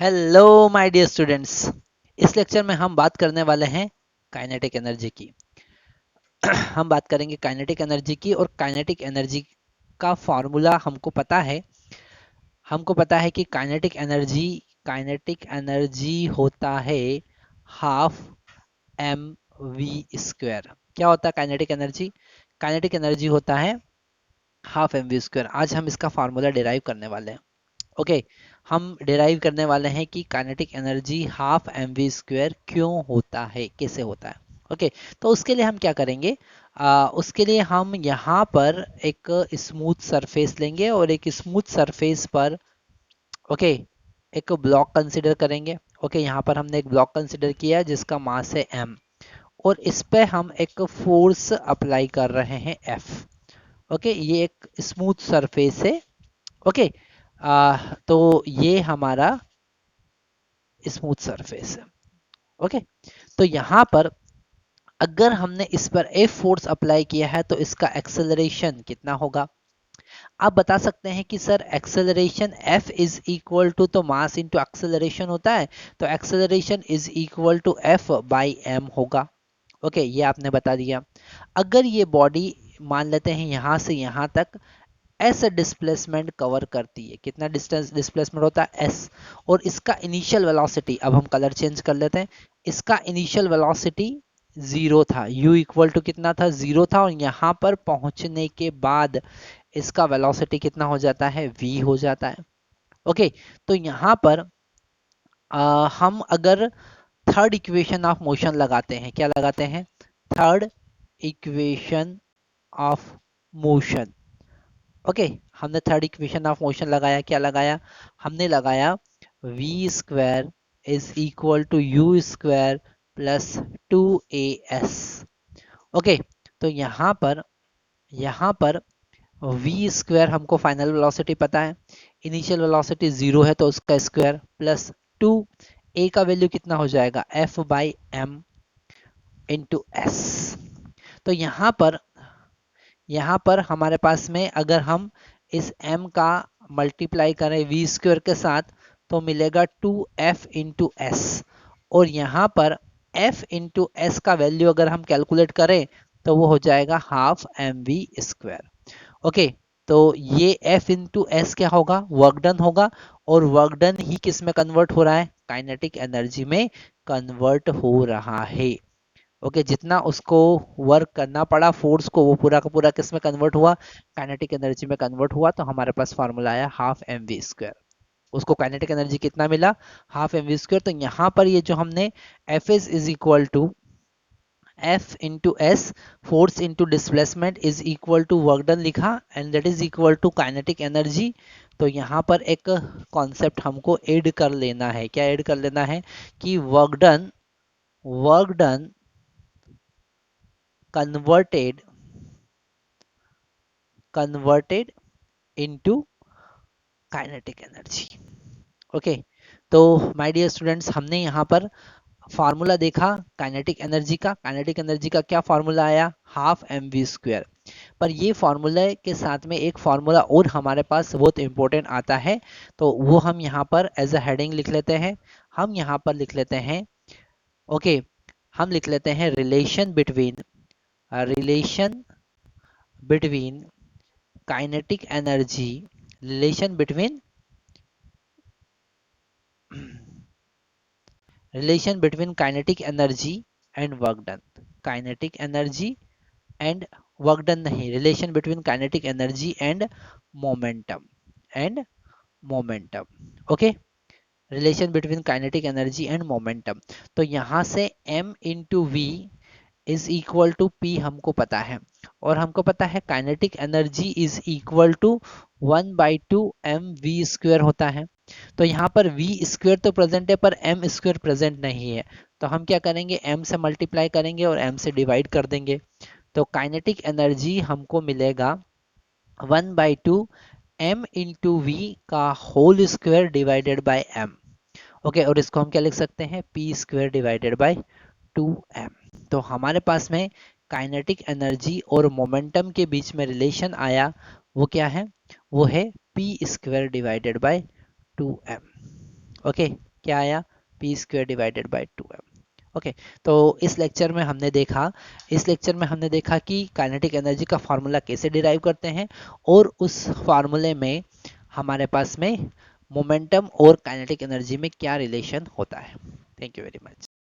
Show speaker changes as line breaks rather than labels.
Hello my dear students. इस lecture में हम बात करने वाले हैं काइनेटिक एनर्जी की। हम बात करेंगे काइनेटिक एनर्जी की, और काइनेटिक एनर्जी का फॉर्मूला हमको पता है कि काइनेटिक एनर्जी होता है हाफ एम वी स्क्वायर। क्या होता है काइनेटिक एनर्जी? काइनेटिक एनर्जी होता है हाफ एम वी स्क्वायर। आज हम इसका फार्मूला डिराइव करने वाले हैं। ओके, हम डिराइव करने वाले हैं कि kinetic energy half M we square क्यों होता है, कैसे होता है। ओके, तो उसके लिए हम क्या करेंगे? उसके लिए हम यहाँ पर एक स्मूथ सरफेस लेंगे और एक स्मूथ सरफेस पर ओके एक ब्लॉक कंसिडर करेंगे। ओके, यहाँ पर हमने एक ब्लॉक कंसिडर किया जिसका मास है m, और इस पे हम एक फोर्स अप्लाई कर रहे हैं F। ओके, ये एक स्मूथ सरफेस है। ओके, तो ये हमारा स्मूथ सरफेस है। ओके, तो यहाँ पर अगर हमने इस पर F फोर्स अप्लाई किया है तो इसका एक्सेलरेशन कितना होगा? आप बता सकते हैं कि sir acceleration F is equal to, तो मास इंटू एक्सेलरेशन होता है, तो acceleration is equal to F by m होगा। ओके, ये आपने बता दिया। अगर ये बॉडी मान लेते हैं यहाँ से यहाँ तक एस डिस्प्लेसमेंट कवर करती है, कितना डिस्टेंस डिस्प्लेसमेंट होता है एस, और इसका इनिशियल वेलोसिटी, अब हम कलर चेंज कर लेते हैं, इसका इनिशियल वेलोसिटी जीरो था, u इक्वल टू कितना था? जीरो था, और यहाँ पर पहुंचने के बाद इसका वेलोसिटी कितना हो जाता है? v हो जाता है। ओके, तो यहाँ पर हम अगर थर्ड इक्वेशन ऑफ मोशन लगाते हैं, क्या लगाते हैं? Third equation of motion. Okay, हमने थर्ड इक्वेशन ऑफ मोशन लगाया, क्या लगाया? हमने लगाया v square is equal to u square plus 2as। Okay, तो यहाँ पर v स्क्वायर हमको फाइनल वेलोसिटी पता है, इनिशियल वेलोसिटी जीरो है तो उसका स्क्वायर प्लस 2, a का वैल्यू कितना हो जाएगा? f by m into s. तो यहाँ पर हमारे पास में अगर हम इस m का मल्टीप्लाई करें v स्क्वायर के साथ तो मिलेगा 2f इंटू एस, और यहाँ पर f इंटू एस का वैल्यू अगर हम कैलकुलेट करें तो वो हो जाएगा half M we square. Okay, तो ये F इंटू एस क्या होगा? वर्क डन होगा, और वर्क डन ही किस में कन्वर्ट हो रहा है? काइनेटिक एनर्जी में कन्वर्ट हो रहा है। ओके, जितना उसको वर्क करना पड़ा फोर्स को, वो पूरा का पूरा किस में कन्वर्ट हुआ? काइनेटिक एनर्जी में कन्वर्ट हुआ। तो हमारे पास फार्मूला आया हाफ एम वी स्क्वायर। उसको काइनेटिक एनर्जी कितना मिला? Half M we square. तो यहाँ पर ये जो हमने F is equal to F into S, force into displacement is equal to work done लिखा, and that is equal to kinetic energy. तो यहाँ पर एक कॉन्सेप्ट हमको ऐड कर लेना है। क्या ऐड कर लेना है? कि work done converted into kinetic energy. Okay, तो माय डियर स्टूडेंट्स, हमने यहाँ पर फार्मूला देखा काइनेटिक एनर्जी का। काइनेटिक एनर्जी का क्या फार्मूला आया? Half M we square. पर ये फार्मूला के साथ में एक फार्मूला और हमारे पास बहुत इंपॉर्टेंट आता है, तो वो हम यहाँ पर एज अ हेडिंग लिख लेते हैं। हम यहाँ पर लिख लेते हैं ओके, हम लिख लेते हैं relation between kinetic energy, relation between relation between kinetic energy and work done. Kinetic energy and work done नहीं, relation between kinetic energy and momentum. Okay, relation between kinetic energy and momentum. तो यहाँ से m into V is equal to p हमको पता है, और हमको पता है kinetic energy is equal to 1/2 M we square होता है। तो यहाँ पर v स्क्वायर तो प्रेजेंट है पर m स्क्वायर प्रेजेंट नहीं है, तो हम क्या करेंगे? m से मल्टीप्लाई करेंगे और m से डिवाइड कर देंगे। तो काइनेटिक एनर्जी हमको मिलेगा 1/2 m इंटू वी का whole square divided by m। Okay, और इसको हम क्या लिख सकते हैं? p square divided by 2m। तो हमारे पास में काइनेटिक एनर्जी और मोमेंटम के बीच में रिलेशन आया, वो क्या है? वो है p square divided by 2m। Okay, क्या आया, p² divided by 2m। Okay, तो इस लेक्चर में हमने देखा कि काइनेटिक एनर्जी का फार्मूला कैसे डिराइव करते हैं, और उस फार्मूले में हमारे पास में मोमेंटम और काइनेटिक एनर्जी में क्या रिलेशन होता है। Thank you very much.